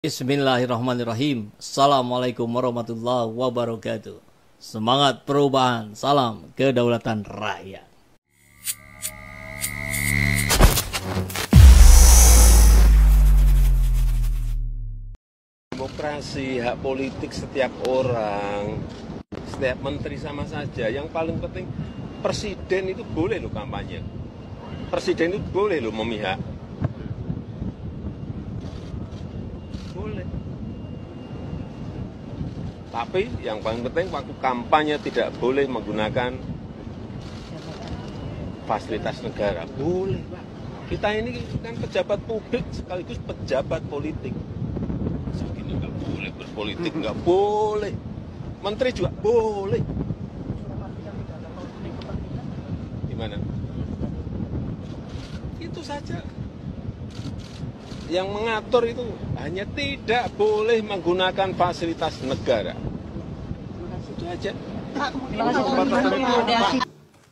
Bismillahirrahmanirrahim. Assalamualaikum warahmatullahi wabarakatuh. Semangat perubahan, salam kedaulatan rakyat. Demokrasi, hak politik setiap orang, setiap menteri sama saja. Yang paling penting presiden itu boleh loh kampanye. Presiden itu boleh loh memihak. Boleh. Tapi yang paling penting waktu kampanye tidak boleh menggunakan fasilitas negara. Boleh, Pak. Kita ini kan pejabat publik sekaligus pejabat politik. Segini nggak boleh berpolitik, nggak boleh. Menteri juga boleh. Gimana? Itu saja. Yang mengatur itu hanya tidak boleh menggunakan fasilitas negara. Itu aja.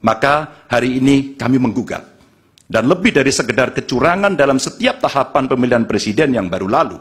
Maka hari ini kami menggugat. Dan lebih dari sekedar kecurangan dalam setiap tahapan pemilihan presiden yang baru lalu.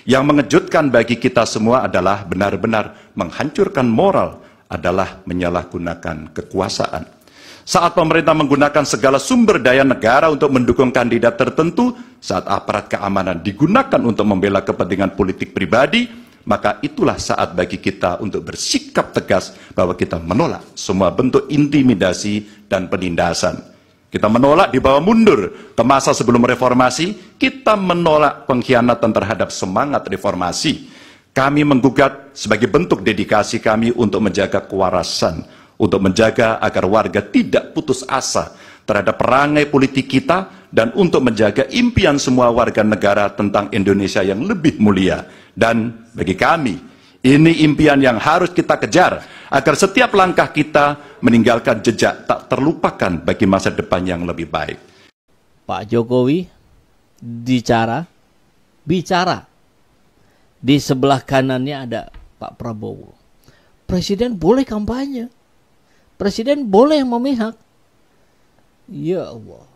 Yang mengejutkan bagi kita semua adalah benar-benar menghancurkan moral adalah menyalahgunakan kekuasaan. Saat pemerintah menggunakan segala sumber daya negara untuk mendukung kandidat tertentu, saat aparat keamanan digunakan untuk membela kepentingan politik pribadi, maka itulah saat bagi kita untuk bersikap tegas bahwa kita menolak semua bentuk intimidasi dan penindasan. Kita menolak dibawa mundur ke masa sebelum reformasi, kita menolak pengkhianatan terhadap semangat reformasi. Kami menggugat sebagai bentuk dedikasi kami untuk menjaga kewarasan, untuk menjaga agar warga tidak putus asa terhadap perangai politik kita, dan untuk menjaga impian semua warga negara tentang Indonesia yang lebih mulia. Dan bagi kami, ini impian yang harus kita kejar, agar setiap langkah kita meninggalkan jejak tak terlupakan bagi masa depan yang lebih baik. Pak Jokowi bicara. Di sebelah kanannya ada Pak Prabowo. Presiden boleh kampanye. Presiden boleh memihak. Ya Allah.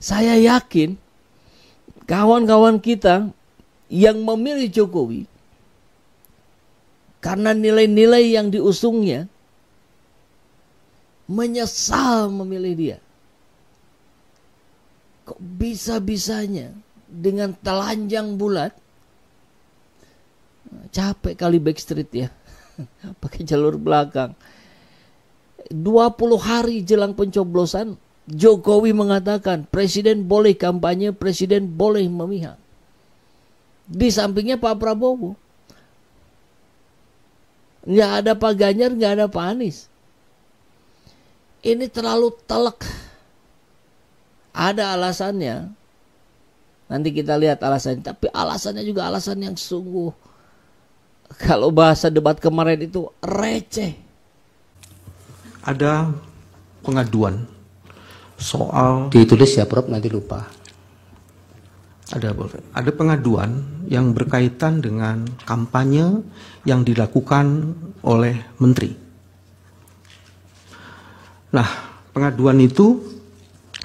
Saya yakin kawan-kawan kita yang memilih Jokowi karena nilai-nilai yang diusungnya menyesal memilih dia. Kok bisa-bisanya dengan telanjang bulat, capek kali Backstreet ya, pakai jalur belakang. 20 hari jelang pencoblosan, Jokowi mengatakan presiden boleh kampanye, presiden boleh memihak. Di sampingnya Pak Prabowo. Nggak ada Pak Ganjar, nggak ada Pak Anies. Ini terlalu telak. Ada alasannya. Nanti kita lihat alasannya. Tapi alasannya juga alasan yang sungguh, kalau bahasa debat kemarin itu receh. Ada pengaduan soal, ditulis ya Prof, nanti lupa. Ada pengaduan yang berkaitan dengan kampanye yang dilakukan oleh menteri. Nah, pengaduan itu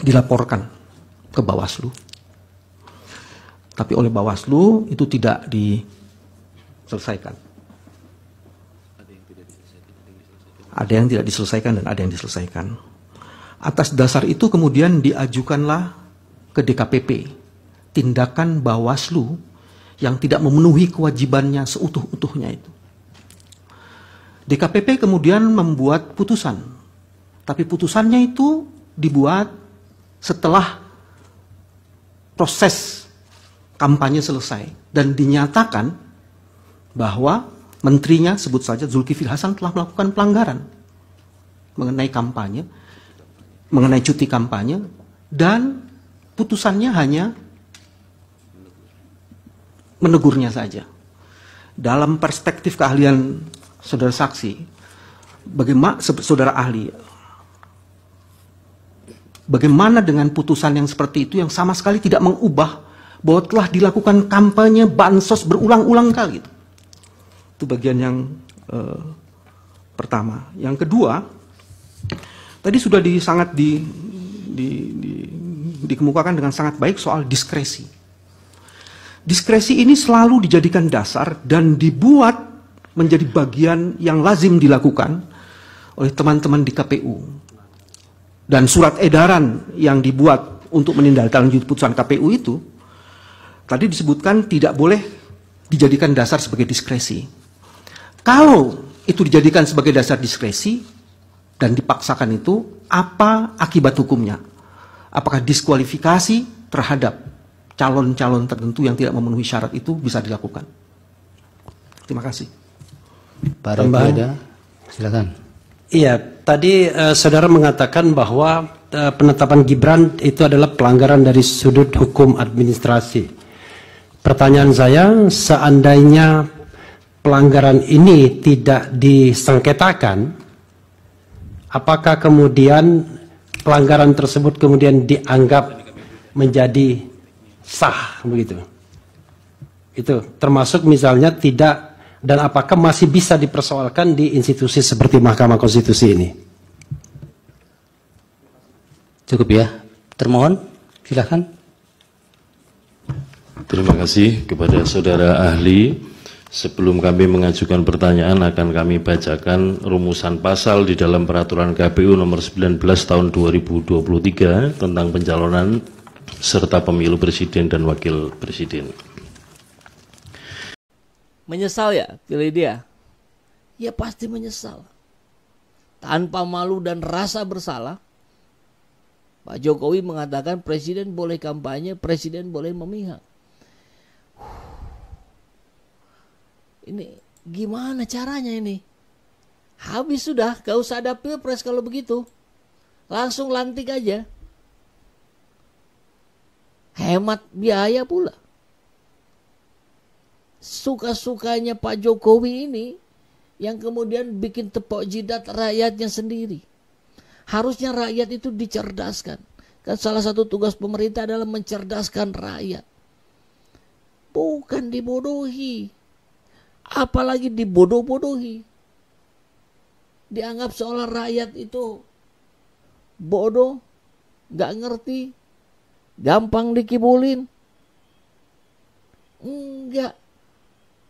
dilaporkan ke Bawaslu. Tapi oleh Bawaslu itu tidak diselesaikan. Ada yang tidak diselesaikan dan ada yang diselesaikan. Atas dasar itu kemudian diajukanlah ke DKPP tindakan Bawaslu yang tidak memenuhi kewajibannya seutuh-utuhnya itu. DKPP kemudian membuat putusan, tapi putusannya itu dibuat setelah proses kampanye selesai dan dinyatakan bahwa menterinya, sebut saja Zulkifli Hasan, telah melakukan pelanggaran mengenai kampanye, mengenai cuti kampanye, dan putusannya hanya menegurnya saja. Dalam perspektif keahlian saudara saksi, bagaimana saudara ahli, bagaimana dengan putusan yang seperti itu yang sama sekali tidak mengubah bahwa telah dilakukan kampanye bansos berulang-ulang kali? Itu bagian yang pertama. Yang kedua, tadi sudah sangat dikemukakan dengan sangat baik soal diskresi. Diskresi ini selalu dijadikan dasar dan dibuat menjadi bagian yang lazim dilakukan oleh teman-teman di KPU. Dan surat edaran yang dibuat untuk menindaklanjuti putusan KPU itu, tadi disebutkan tidak boleh dijadikan dasar sebagai diskresi. Kalau itu dijadikan sebagai dasar diskresi dan dipaksakan itu, apa akibat hukumnya? Apakah diskualifikasi terhadap calon-calon tertentu yang tidak memenuhi syarat itu bisa dilakukan? Terima kasih. Pak Refli, silakan. Iya, tadi saudara mengatakan bahwa penetapan Gibran itu adalah pelanggaran dari sudut hukum administrasi. Pertanyaan saya, seandainya pelanggaran ini tidak disengketakan, apakah kemudian pelanggaran tersebut kemudian dianggap menjadi sah begitu? Itu termasuk misalnya tidak, dan apakah masih bisa dipersoalkan di institusi seperti Mahkamah Konstitusi ini? Cukup ya, termohon silakan. Terima kasih kepada saudara ahli. Sebelum kami mengajukan pertanyaan, akan kami bacakan rumusan pasal di dalam peraturan KPU nomor 19 tahun 2023 tentang pencalonan serta pemilu presiden dan wakil presiden. Menyesal ya pilih dia? Ya pasti menyesal. Tanpa malu dan rasa bersalah, Pak Jokowi mengatakan presiden boleh kampanye, presiden boleh memihak. Ini gimana caranya ini? Habis sudah, gak usah ada pilpres kalau begitu. Langsung lantik aja. Hemat biaya pula. Suka-sukanya Pak Jokowi ini yang kemudian bikin tepok jidat rakyatnya sendiri. Harusnya rakyat itu dicerdaskan. Kan salah satu tugas pemerintah adalah mencerdaskan rakyat. Bukan dibodohi. Apalagi dibodoh-bodohi. Dianggap seolah rakyat itu bodoh, gak ngerti, gampang dikibulin. Enggak.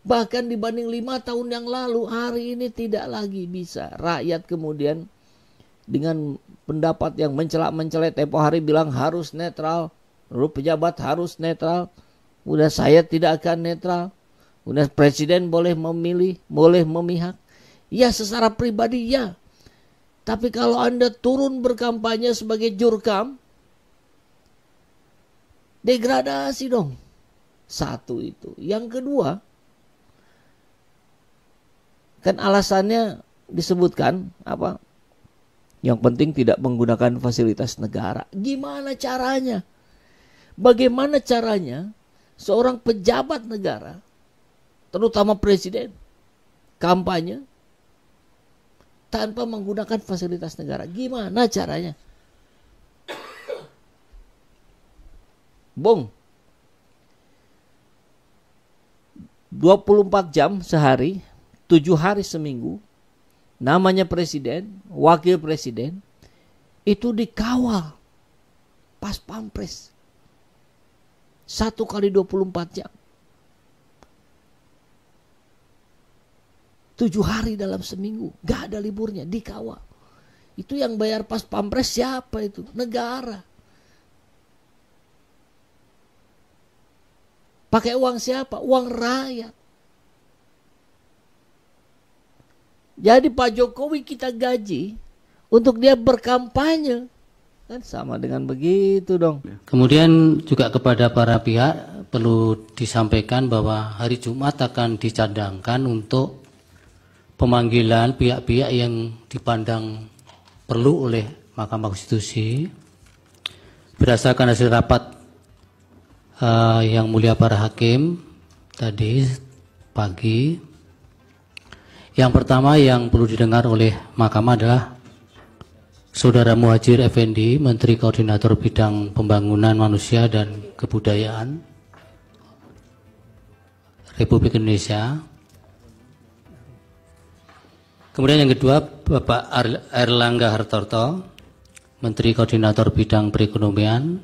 Bahkan dibanding 5 tahun yang lalu, hari ini tidak lagi bisa. Rakyat kemudian dengan pendapat yang mencelak-mencelet, tempo hari bilang harus netral, lalu pejabat harus netral. Udah saya tidak akan netral. Udah presiden boleh memilih, boleh memihak. Ya secara pribadi ya. Tapi kalau Anda turun berkampanye sebagai jurkam, degradasi dong. Satu itu. Yang kedua, kan alasannya disebutkan apa? Yang penting tidak menggunakan fasilitas negara. Gimana caranya? Bagaimana caranya seorang pejabat negara, terutama presiden, kampanye tanpa menggunakan fasilitas negara? Gimana caranya? Bung, 24 jam sehari, 7 hari seminggu, namanya presiden, wakil presiden, itu dikawal pas pampres. 1 kali 24 jam. 7 hari dalam seminggu, gak ada liburnya, dikawal. Itu yang bayar pas pampres siapa itu? Negara. Pakai uang siapa? Uang rakyat. Jadi Pak Jokowi kita gaji untuk dia berkampanye. Kan sama dengan begitu dong. Kemudian juga kepada para pihak perlu disampaikan bahwa hari Jumat akan dicadangkan untuk pemanggilan pihak-pihak yang dipandang perlu oleh Mahkamah Konstitusi berdasarkan hasil rapat yang mulia para hakim tadi pagi. Yang pertama yang perlu didengar oleh Mahkamah adalah Saudara Muhadjir Effendi, Menteri Koordinator Bidang Pembangunan Manusia dan Kebudayaan Republik Indonesia. Kemudian yang kedua, Bapak Airlangga Hartarto, Menteri Koordinator Bidang Perekonomian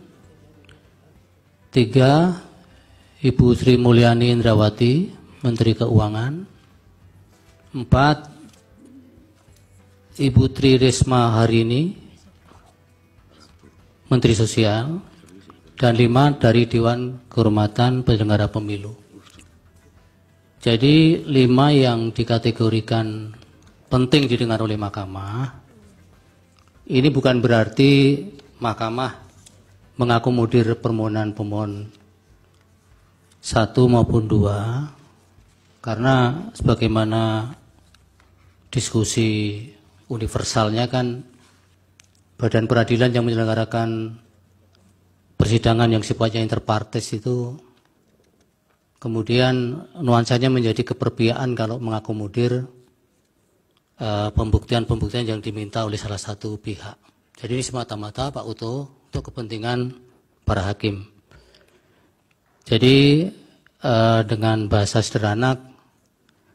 3, Ibu Sri Mulyani Indrawati, Menteri Keuangan. 4, Ibu Tri Risma Harini, Menteri Sosial. Dan 5 dari Dewan Kehormatan Penyelenggara Pemilu. Jadi 5 yang dikategorikan penting didengar oleh Mahkamah. Ini bukan berarti Mahkamah mengakomodir permohonan pemohon 1 maupun 2, karena sebagaimana diskusi universalnya kan badan peradilan yang menyelenggarakan persidangan yang sifatnya interpartes itu kemudian nuansanya menjadi keperpihakan kalau mengakomodir pembuktian-pembuktian yang diminta oleh salah satu pihak. Jadi ini semata-mata Pak Uto untuk kepentingan para hakim. Jadi dengan bahasa sederhana,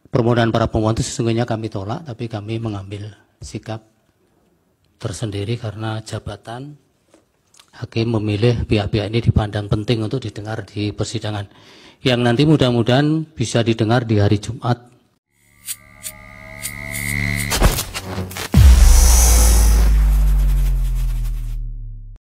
permohonan para pemohon itu sesungguhnya kami tolak, tapi kami mengambil sikap tersendiri karena jabatan hakim memilih pihak-pihak ini dipandang penting untuk didengar di persidangan yang nanti mudah-mudahan bisa didengar di hari Jumat